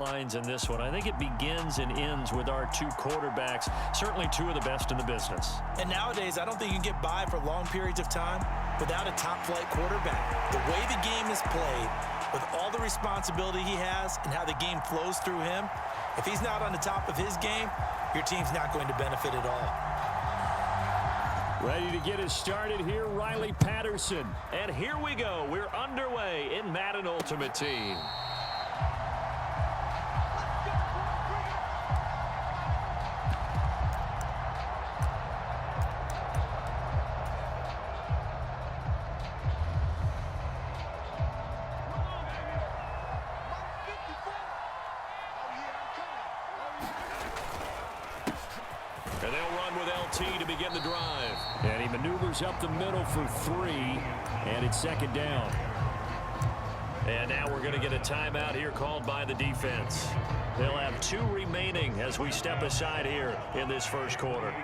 lines in this one. I think it begins and ends with our two quarterbacks, certainly two of the best in the business. And nowadays, I don't think you can get by for long periods of time without a top-flight quarterback. The way the game is played, with all the responsibility he has and how the game flows through him, if he's not on the top of his game, your team's not going to benefit at all. Ready to get us started here, Riley Patterson. And here we go. We're underway in Madden Ultimate Team. And they'll run with LT to begin the drive. And he maneuvers up the middle for 3, and it's second down. And now we're going to get a timeout here called by the defense. They'll have 2 remaining as we step aside here in this first quarter.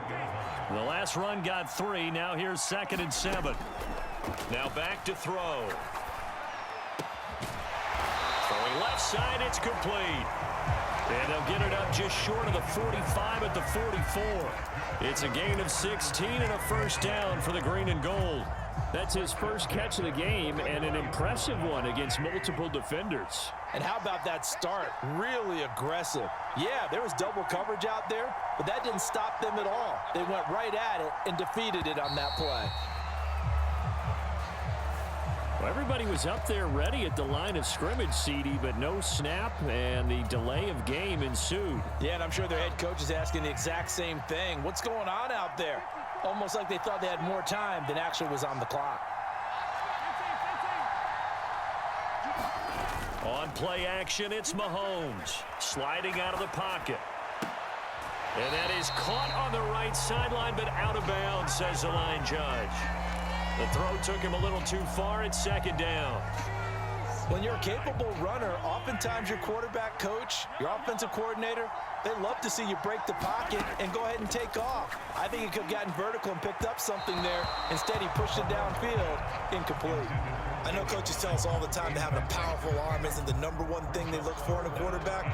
The last run got 3. Now here's 2nd and 7. Now back to throw. Throwing left side, it's complete. And they'll get it up just short of the 45 at the 44. It's a gain of 16 and a first down for the green and gold. That's his first catch of the game and an impressive one against multiple defenders. And how about that start? Really aggressive. Yeah, there was double coverage out there, but that didn't stop them at all. They went right at it and defeated it on that play. Well, everybody was up there ready at the line of scrimmage, CD, but no snap, and the delay of game ensued. Yeah, and I'm sure their head coach is asking the exact same thing. What's going on out there? Almost like they thought they had more time than actually was on the clock. On play action, it's Mahomes sliding out of the pocket. And that is caught on the right sideline, but out of bounds, says the line judge. The throw took him a little too far. It's second down. When you're a capable runner, oftentimes your quarterback coach, your offensive coordinator, they love to see you break the pocket and go ahead and take off. I think he could have gotten vertical and picked up something there. Instead, he pushed it downfield, incomplete. I know coaches tell us all the time that having a powerful arm isn't the #1 thing they look for in a quarterback.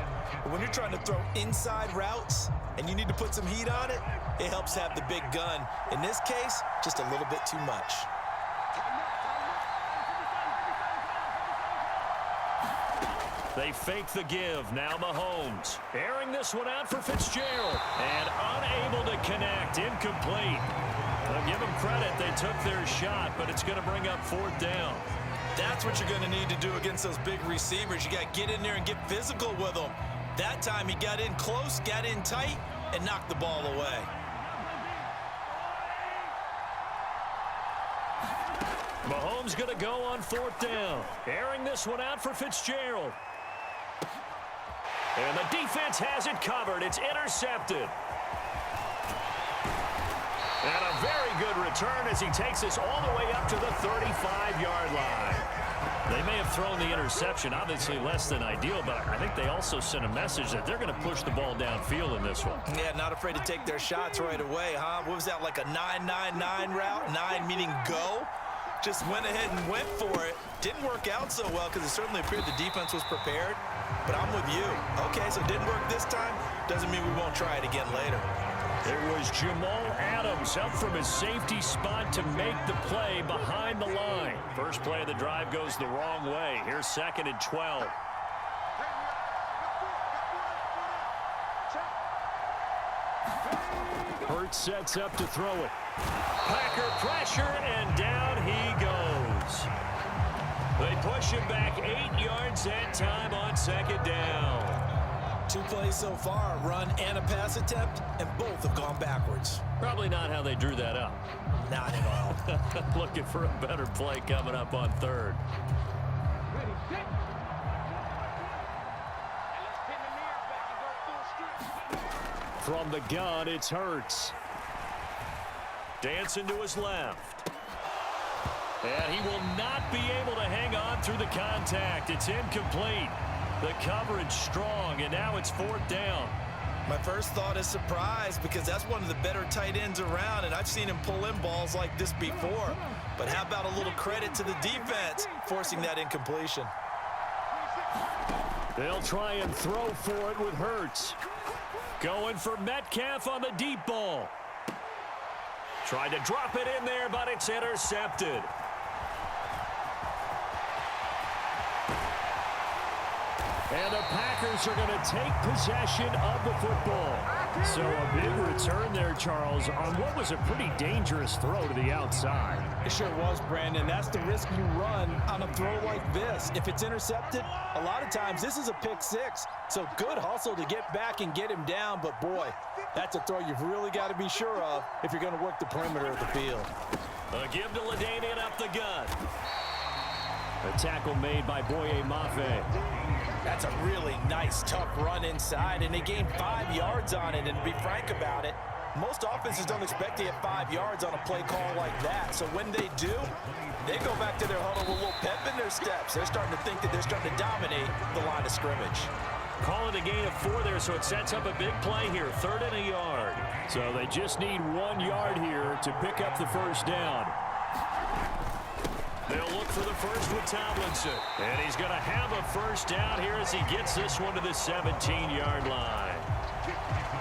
But when you're trying to throw inside routes and you need to put some heat on it, it helps have the big gun. In this case, just a little bit too much. They fake the give. Now Mahomes airing this one out for Fitzgerald. And unable to connect. Incomplete. I'll give them credit. They took their shot, but it's going to bring up 4th down. That's what you're going to need to do against those big receivers. You got to get in there and get physical with them. That time he got in close, got in tight, and knocked the ball away. Mahomes going to go on 4th down. Airing this one out for Fitzgerald. And the defense has it covered. It's intercepted. And a very good return as he takes us all the way up to the 35-yard line. They may have thrown the interception, obviously less than ideal, but I think they also sent a message that they're going to push the ball downfield in this one. Yeah, not afraid to take their shots right away, huh? What was that, like a 9-9-9 route? 9 meaning go? Just went ahead and went for it. Didn't work out so well because it certainly appeared the defense was prepared. But I'm with you. Okay, so it didn't work this time. Doesn't mean we won't try it again later. It was Jamal Adams up from his safety spot to make the play behind the line. First play of the drive goes the wrong way. Here's 2nd and 12. Hurts sets up to throw it. Packer pressure, and down he goes. They push him back 8 yards that time on 2nd down. 2 plays so far, a run and a pass attempt, and both have gone backwards. Probably not how they drew that up. Not at all. Looking for a better play coming up on 3rd. From the gun, it's Hurts. Dancing to his left. And he will not be able to hang on through the contact. It's incomplete. The coverage strong, and now it's 4th down. My first thought is surprise because that's one of the better tight ends around, and I've seen him pull in balls like this before. But how about a little credit to the defense forcing that incompletion? They'll try and throw for it with Hurts. Going for Metcalf on the deep ball. Tried to drop it in there, but it's intercepted. And the Packers are going to take possession of the football. So a big return there, Charles, on what was a pretty dangerous throw to the outside. It sure was, Brandon. That's the risk you run on a throw like this. If it's intercepted, a lot of times this is a pick six. So good hustle to get back and get him down. But, boy, that's a throw you've really got to be sure of if you're going to work the perimeter of the field. A give to LaDainian up the gut. A tackle made by Boye Mafe. That's a really nice, tough run inside, and they gained 5 yards on it. And to be frank about it, most offenses don't expect to get 5 yards on a play call like that. So when they do, they go back to their huddle with a little pep in their steps. They're starting to think that they're starting to dominate the line of scrimmage. Call it a gain of 4 there, so it sets up a big play here. 3rd and a yard. So they just need 1 yard here to pick up the first down. They'll look for the first with Tomlinson. And he's going to have a first down here as he gets this one to the 17-yard line.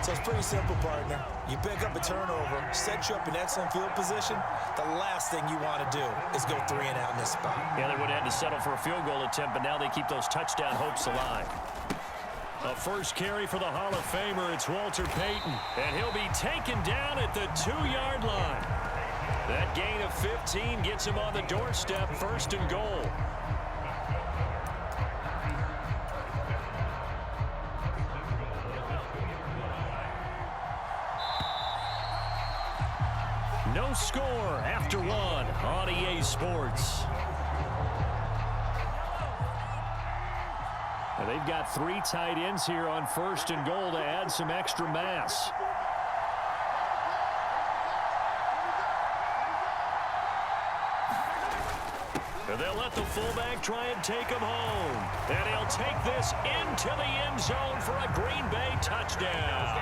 So it's pretty simple, partner. You pick up a turnover, set you up in excellent field position. The last thing you want to do is go 3 and out in this spot. Yeah, they would have had to settle for a field goal attempt, but now they keep those touchdown hopes alive. A first carry for the Hall of Famer. It's Walter Payton. And he'll be taken down at the 2-yard line. That gain of 15 gets him on the doorstep, 1st and goal. No score after 1 on EA Sports. And they've got 3 tight ends here on 1st and goal to add some extra mass. And they'll let the fullback try and take him home. And he'll take this into the end zone for a Green Bay touchdown.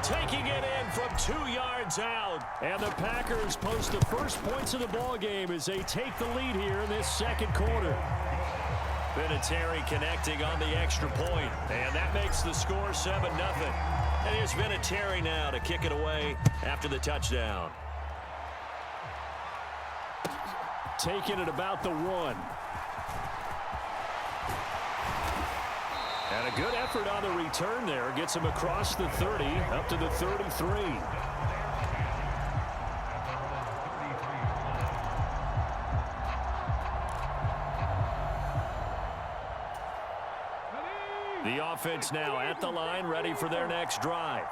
Taking it in from 2 yards out. And the Packers post the first points of the ball game as they take the lead here in this 2nd quarter. Vinatieri connecting on the extra point. And that makes the score 7-0. And here's Vinatieri now to kick it away after the touchdown. Taking it about the 1. And a good effort on the return there. Gets him across the 30, up to the 33. The offense now at the line, ready for their next drive.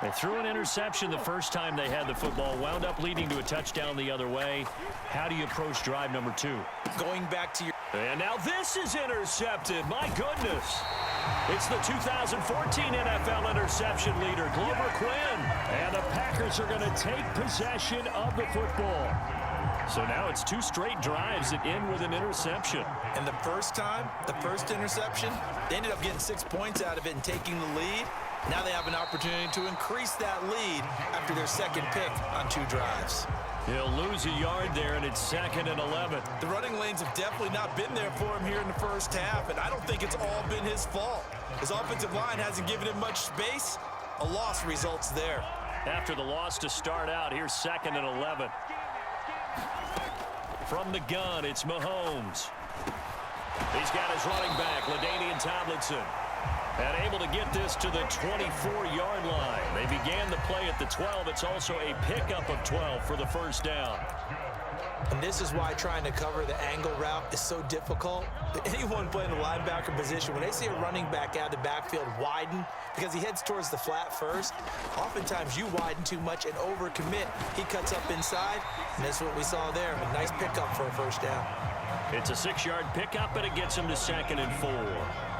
They threw an interception the first time they had the football, wound up leading to a touchdown the other way. How do you approach drive number 2? Going back to your... And now this is intercepted. My goodness. It's the 2014 NFL interception leader, Glover Quinn. And the Packers are going to take possession of the football. So now it's 2 straight drives that end with an interception. And the first time, the first interception, they ended up getting 6 points out of it and taking the lead. Now they have an opportunity to increase that lead after their 2nd pick on 2 drives. He'll lose a yard there, and it's 2nd and 11. The running lanes have definitely not been there for him here in the first half, and I don't think it's all been his fault. His offensive line hasn't given him much space. A loss results there. After the loss to start out, here's 2nd and 11. From the gun, it's Mahomes. He's got his running back, LaDainian Tomlinson. And able to get this to the 24-yard line. They began the play at the 12. It's also a pickup of 12 for the first down. And this is why trying to cover the angle route is so difficult. Anyone playing the linebacker position, when they see a running back out of the backfield widen because he heads towards the flat first, oftentimes you widen too much and overcommit. He cuts up inside, and that's what we saw there. A nice pickup for a first down. It's a 6-yard pickup, and it gets him to 2nd and 4.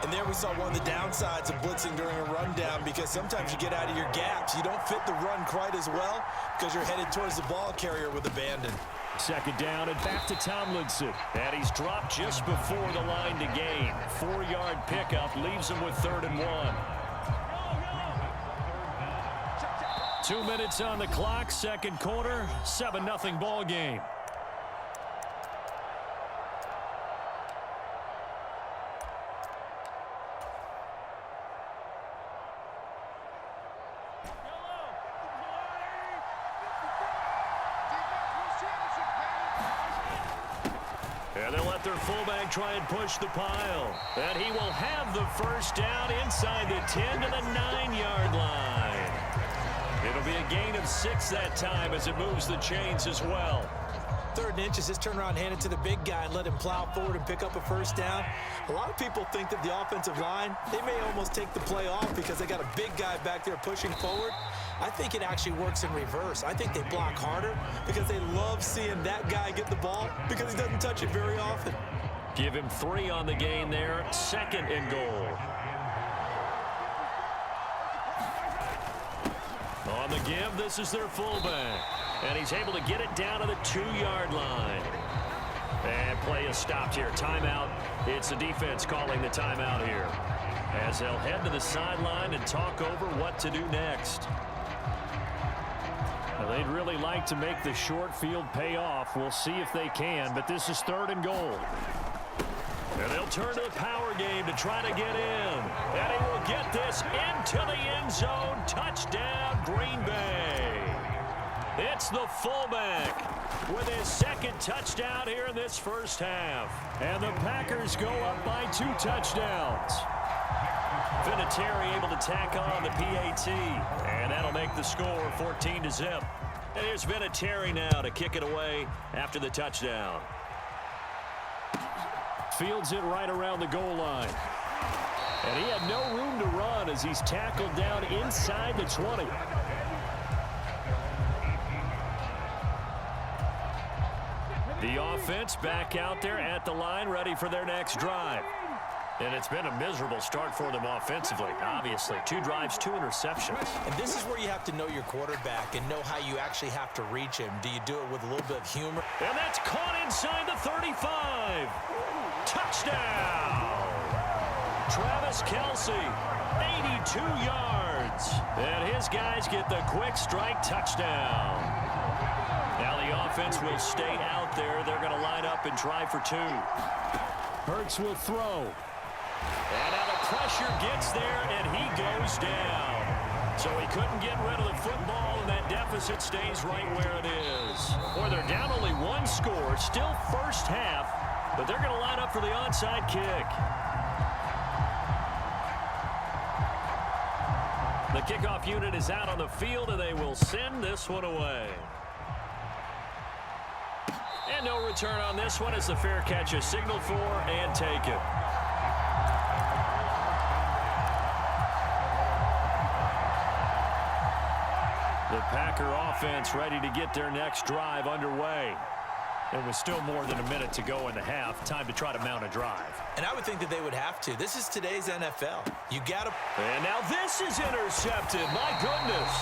And there we saw one of the downsides of blitzing during a rundown, because sometimes you get out of your gaps. You don't fit the run quite as well because you're headed towards the ball carrier with abandon. 2nd down and back to Tomlinson. And he's dropped just before the line to gain. 4-yard pickup leaves him with 3rd and 1. 2 minutes on the clock, 2nd quarter, 7-0 ball game. let their fullback try and push the pile. And he will have the first down inside the 10 to the 9-yard line. It'll be a gain of 6 that time as it moves the chains as well. 3rd and inches, just turn around, hand it to the big guy, and let him plow forward and pick up a first down. A lot of people think that the offensive line, they may almost take the play off because they got a big guy back there pushing forward. I think it actually works in reverse. I think they block harder because they love seeing that guy get the ball because he doesn't touch it very often. Give him 3 on the gain there. 2nd and goal. On the give, this is their fullback. And he's able to get it down to the 2-yard line. And play is stopped here. Timeout. It's the defense calling the timeout here, as they'll head to the sideline and talk over what to do next. Well, they'd really like to make the short field pay off. We'll see if they can, but this is 3rd and goal. And they'll turn to the power game to try to get in. And he will get this into the end zone. Touchdown, Green Bay. It's the fullback with his 2nd touchdown here in this first half. And the Packers go up by 2 touchdowns. Vinatieri able to tack on the PAT. And that'll make the score 14-0. And here's Vinatieri now to kick it away after the touchdown. Fields it right around the goal line. And he had no room to run as he's tackled down inside the 20. The offense back out there at the line, ready for their next drive. And it's been a miserable start for them offensively, obviously. 2 drives, 2 interceptions. And this is where you have to know your quarterback and know how you actually have to reach him. Do you do it with a little bit of humor? And that's caught inside the 35. Touchdown! Travis Kelce, 82 yards. And his guys get the quick strike touchdown. Now the offense will stay out there. They're going to line up and try for 2. Hurts will throw. And now the pressure gets there, and he goes down. So he couldn't get rid of the football, and that deficit stays right where it is. Boy, they're down only 1 score, still first half, but they're going to line up for the onside kick. The kickoff unit is out on the field, and they will send this one away. And no return on this one as the fair catch is signaled for and taken. The Packer offense ready to get their next drive underway. There was still more than a minute to go in the half. Time to try to mount a drive. And I would think that they would have to. This is today's NFL. You got to. And now this is intercepted. My goodness.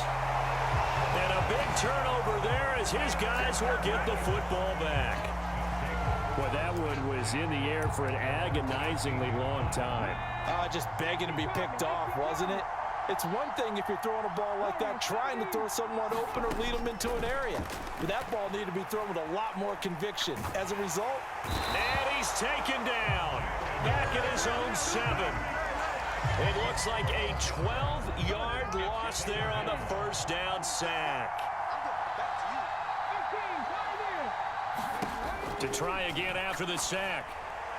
And a big turnover there as his guys will get the football back. Well, that one was in the air for an agonizingly long time. Just begging to be picked off, wasn't it? It's one thing if you're throwing a ball like that, trying to throw someone open or lead them into an area. But that ball needed to be thrown with a lot more conviction. As a result, and he's taken down. Back at his own 7. It looks like a 12-yard loss there on the first down sack. To try again after the sack.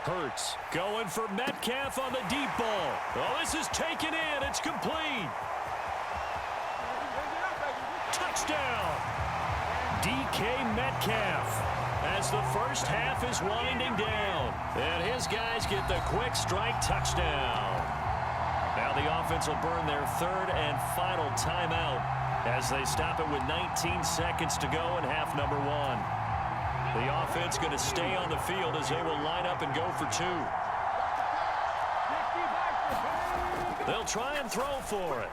Hurts going for Metcalf on the deep ball. Oh, this is taken in. It's complete. Touchdown. DK Metcalf as the first half is winding down. And his guys get the quick strike touchdown. Now the offense will burn their 3rd and final timeout as they stop it with 19 seconds to go in half number 1. The offense going to stay on the field as they will line up and go for 2. They'll try and throw for it.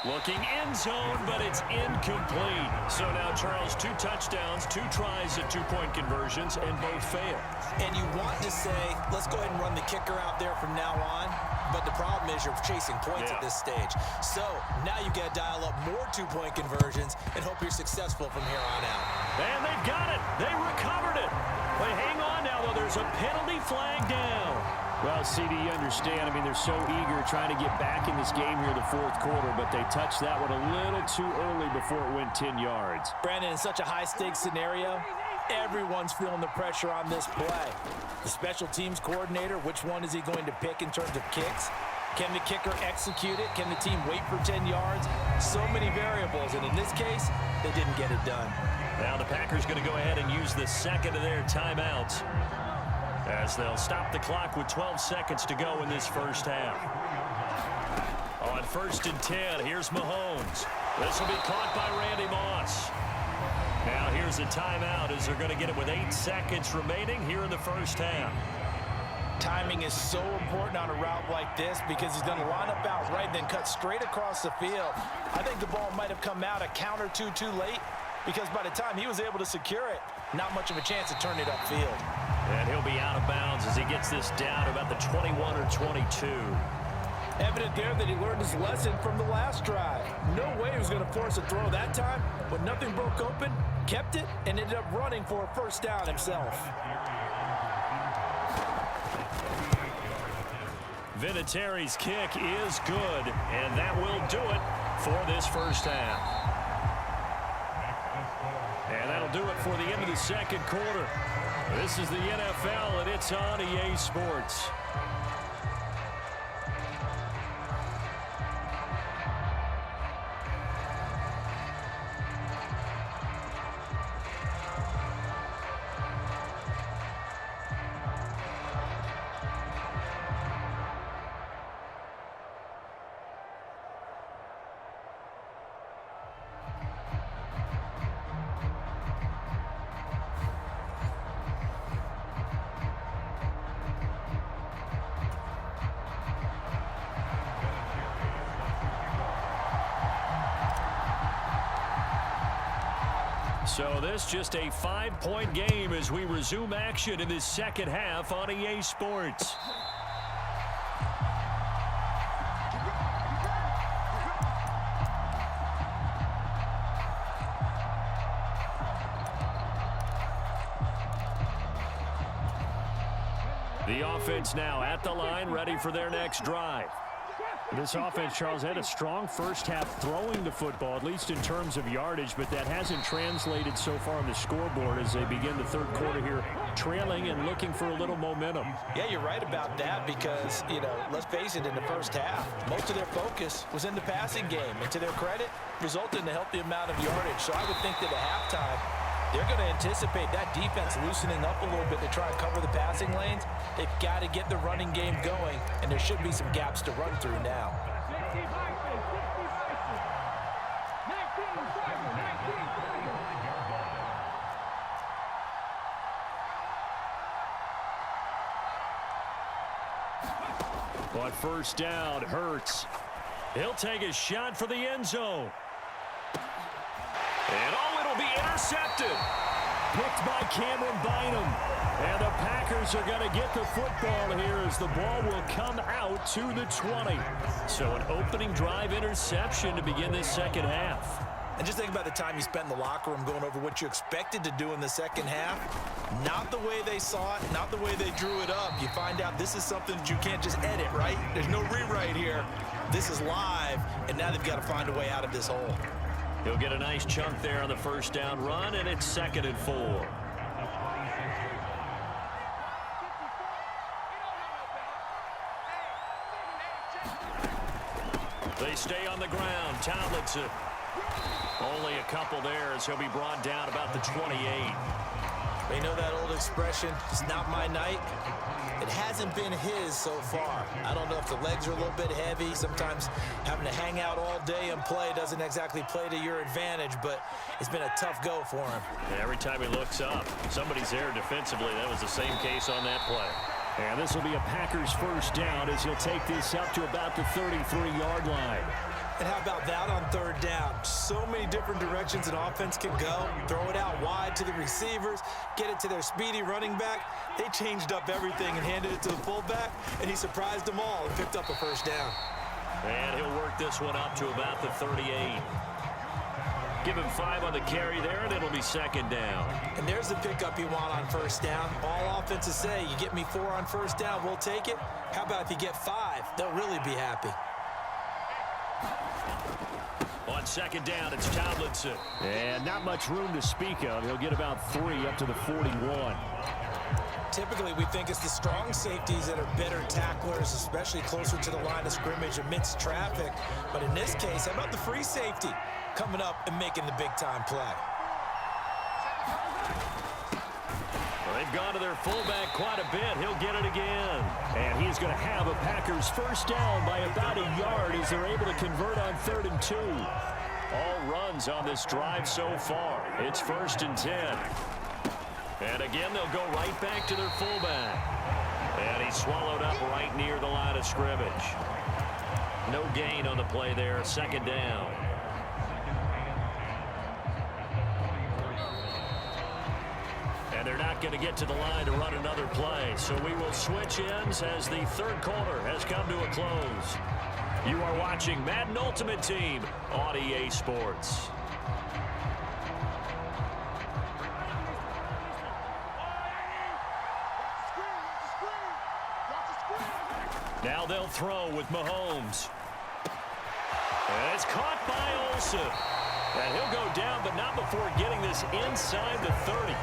Looking end zone, but it's incomplete. So now, Charles, 2 touchdowns, 2 tries at 2-point conversions, and both fail. And you want to say, let's go ahead and run the kicker out there from now on. But the problem is you're chasing points at this stage. So now you've got to dial up more 2-point conversions and hope you're successful from here on out. And they've got it. They recovered it. But hang on now, though. There's a penalty flag down. Well, CD, you understand. I mean, they're so eager trying to get back in this game here in the 4th quarter, but they touched that one a little too early before it went 10 yards. Brandon, in such a high-stakes scenario, Everyone's feeling the pressure on this play. The special teams coordinator, which one is he going to pick in terms of kicks? Can the kicker execute it? Can the team wait for 10 yards? So many variables, and in this case, they didn't get it done. Now the Packers going to go ahead and use the second of their timeouts as they'll stop the clock with 12 seconds to go in this first half. On 1st and 10, here's Mahomes. This will be caught by Randy Moss. Now here's a timeout as they're going to get it with 8 seconds remaining here in the first half. Timing is so important on a route like this because he's going to line up out right, then cut straight across the field. I think the ball might have come out a count or two too late because by the time he was able to secure it, not much of a chance to turn it upfield. And he'll be out of bounds as he gets this down to about the 21 or 22. Evident there that he learned his lesson from the last drive. No way he was going to force a throw that time, but nothing broke open, kept it, and ended up running for a first down himself. Vinatieri's kick is good, and that will do it for this first half. And that'll do it for the end of the second quarter. This is the NFL, and it's on EA Sports. So this just a 5-point game as we resume action in this second half on EA Sports. The offense now at the line, ready for their next drive. This offense, Charles, had a strong first half throwing the football, at least in terms of yardage, but that hasn't translated so far on the scoreboard as they begin the third quarter here, trailing and looking for a little momentum. Yeah, you're right about that because, let's face it, in the first half, most of their focus was in the passing game, and to their credit, resulted in a healthy amount of yardage. So I would think that at halftime, they're going to anticipate that defense loosening up a little bit to try and cover the passing lanes. They've got to get the running game going, and there should be some gaps to run through now. On first down, Hurts. He'll take a shot for the end zone. And it'll be intercepted. Picked by Cameron Bynum. And the Packers are going to get the football here as the ball will come out to the 20. So an opening drive interception to begin this second half. And just think about the time you spent in the locker room going over what you expected to do in the second half. Not the way they saw it, not the way they drew it up. You find out this is something that you can't just edit, right? There's no rewrite here. This is live, and now they've got to find a way out of this hole. He'll get a nice chunk there on the first down run, and it's 2nd and 4. They stay on the ground. Tomlinson. Only a couple there as he'll be brought down about the 28. They know that old expression, it's not my night. It hasn't been his so far. I don't know if the legs are a little bit heavy. Sometimes having to hang out all day and play doesn't exactly play to your advantage, but it's been a tough go for him. And every time he looks up, somebody's there defensively. That was the same case on that play. And this will be a Packers first down as he'll take this up to about the 33-yard line. And how about that on third down? So many different directions an offense can go. Throw it out wide to the receivers, get it to their speedy running back. They changed up everything and handed it to the fullback, and he surprised them all and picked up a first down. And he'll work this one up to about the 38. Give him 5 on the carry there, and it'll be 2nd down. And there's the pickup you want on first down. All offenses say, you get me 4 on first down, we'll take it. How about if you get 5? They'll really be happy. On second down, it's Tomlinson. And not much room to speak of. He'll get about 3 up to the 41. Typically, we think it's the strong safeties that are better tacklers, especially closer to the line of scrimmage amidst traffic. But in this case, how about the free safety coming up and making the big-time play? Well, they've gone to their fullback quite a bit. He'll get it again. And he's going to have a Packers first down by about a yard as they're able to convert on 3rd and 2. All runs on this drive so far. It's 1st and 10. And again, they'll go right back to their fullback. And he's swallowed up right near the line of scrimmage. No gain on the play there. 2nd down. And they're not going to get to the line to run another play. So we will switch ends as the 3rd quarter has come to a close. You are watching Madden Ultimate Team on EA Sports. Now they'll throw with Mahomes. And it's caught by Olsen. And he'll go down, but not before getting this inside the 30.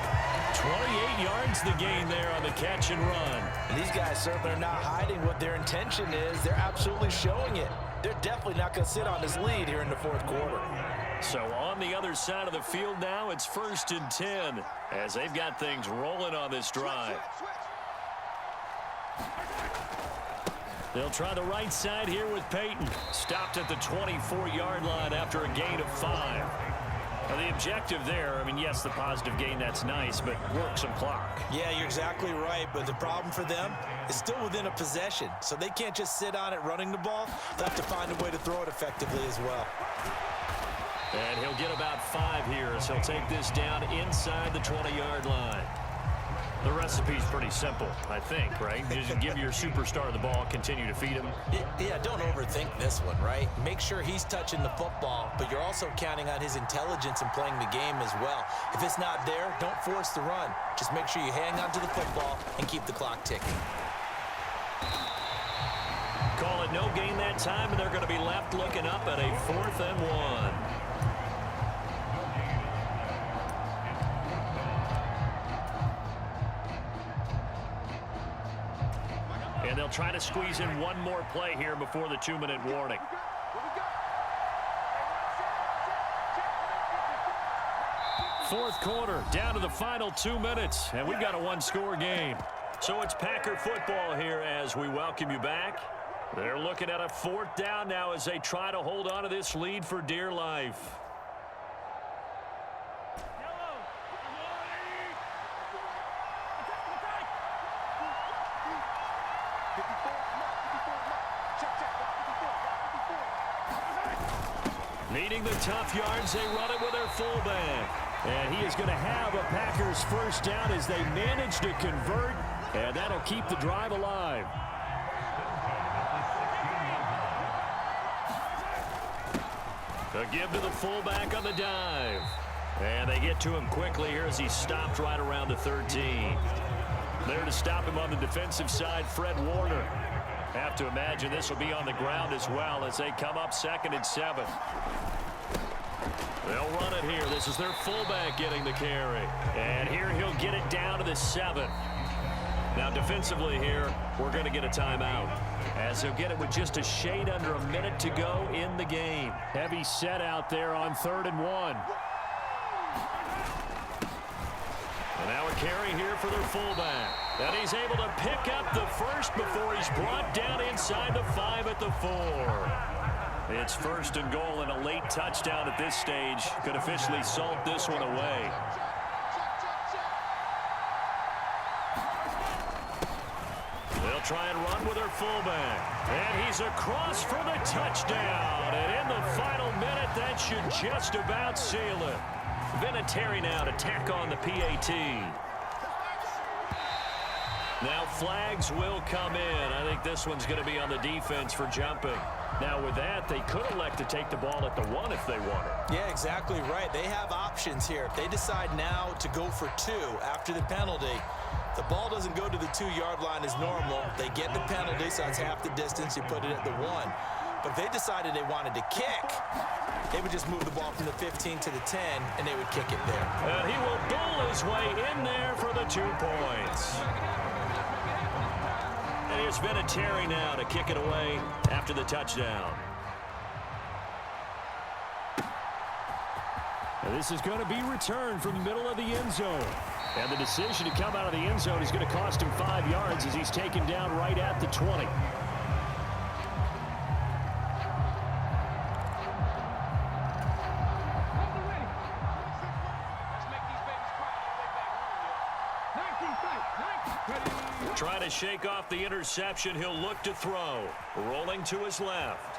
28 yards the gain there on the catch and run. And these guys certainly are not hiding what their intention is. They're absolutely showing it. They're definitely not going to sit on this lead here in the 4th quarter. So on the other side of the field now, it's 1st and 10 as they've got things rolling on this drive. They'll try the right side here with Peyton. Stopped at the 24-yard line after a gain of 5. Now the objective there, I mean, yes, the positive gain, that's nice, but work some clock. Yeah, you're exactly right, but the problem for them is still within a possession, so they can't just sit on it running the ball. They'll have to find a way to throw it effectively as well. And he'll get about 5 here as he'll take this down inside the 20-yard line. The recipe's pretty simple, I think, right? Just give your superstar the ball, continue to feed him. Yeah, don't overthink this one, right? Make sure he's touching the football, but you're also counting on his intelligence in playing the game as well. If it's not there, don't force the run. Just make sure you hang on to the football and keep the clock ticking. Call it no gain that time, and they're going to be left looking up at a 4th and 1. And they'll try to squeeze in one more play here before the 2-minute warning. Fourth quarter, down to the final 2 minutes, and we've got a 1-score game. So it's Packer football here as we welcome you back. They're looking at a 4th down now as they try to hold on to this lead for dear life. Needing the tough yards, they run it with their fullback. And he is going to have a Packers first down as they manage to convert, and that'll keep the drive alive. A give to the fullback on the dive. And they get to him quickly here as he stopped right around the 13. There to stop him on the defensive side, Fred Warner. Have to imagine this will be on the ground as well as they come up 2nd and 7. They'll run it here. This is their fullback getting the carry. And here he'll get it down to the 7. Now defensively here, we're going to get a timeout as he'll get it with just a shade under a minute to go in the game. Heavy set out there on 3rd and 1. And now a carry here for their fullback. And he's able to pick up the first before he's brought down inside the 5 at the 4. It's 1st and goal, and a late touchdown at this stage could officially salt this one away. They'll try and run with their fullback. And he's across for the touchdown. And in the final minute, that should just about seal it. Vinatieri now to tack on the PAT. Now flags will come in. I think this one's going to be on the defense for jumping. Now with that, they could elect to take the ball at the 1 if they wanted. Yeah, exactly right. They have options here. If they decide now to go for 2 after the penalty, the ball doesn't go to the 2-yard line as normal. They get the penalty, so that's half the distance. You put it at the 1. But if they decided they wanted to kick, they would just move the ball from the 15 to the 10, and they would kick it there. And he will bull his way in there for the 2 points. And here's Vinatieri now to kick it away after the touchdown. And this is going to be returned from the middle of the end zone. And the decision to come out of the end zone is going to cost him 5 yards as he's taken down right at the 20. Trying to shake off the interception. He'll look to throw. Rolling to his left.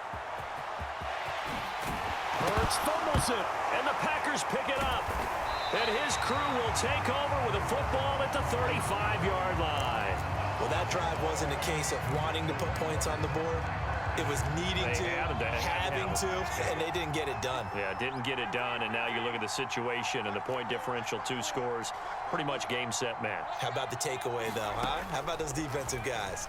Hurts fumbles it, and the Packers pick it up. And his crew will take over with a football at the 35-yard line. Well, that drive wasn't a case of wanting to put points on the board. It was needing to, having to, and they didn't get it done. Yeah, didn't get it done, and now you look at the situation and the point differential, 2 scores, pretty much game, set, match. How about the takeaway, though, huh? How about those defensive guys?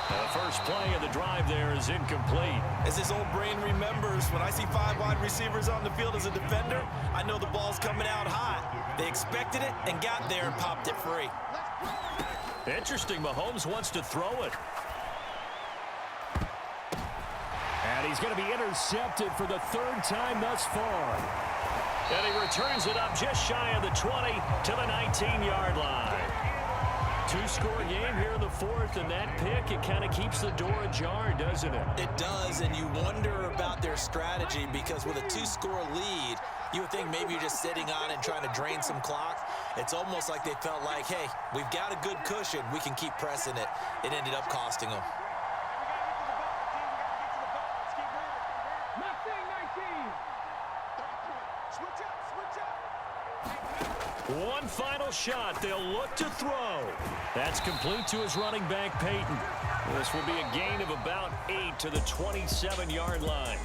The first play of the drive there is incomplete. As his old brain remembers, when I see 5 wide receivers on the field as a defender, I know the ball's coming out hot. They expected it and got there and popped it free. Interesting, Mahomes wants to throw it. And he's going to be intercepted for the 3rd time thus far. And he returns it up just shy of the 20 to the 19-yard line. 2-score game here in the 4th, and that pick, it kind of keeps the door ajar, doesn't it? It does, and you wonder about their strategy because with a 2-score lead, you would think maybe you're just sitting on and trying to drain some clock. It's almost like they felt like, hey, we've got a good cushion. We can keep pressing it. It ended up costing them. One final shot. They'll look to throw. That's complete to his running back, Peyton. This will be a gain of about 8 to the 27-yard line.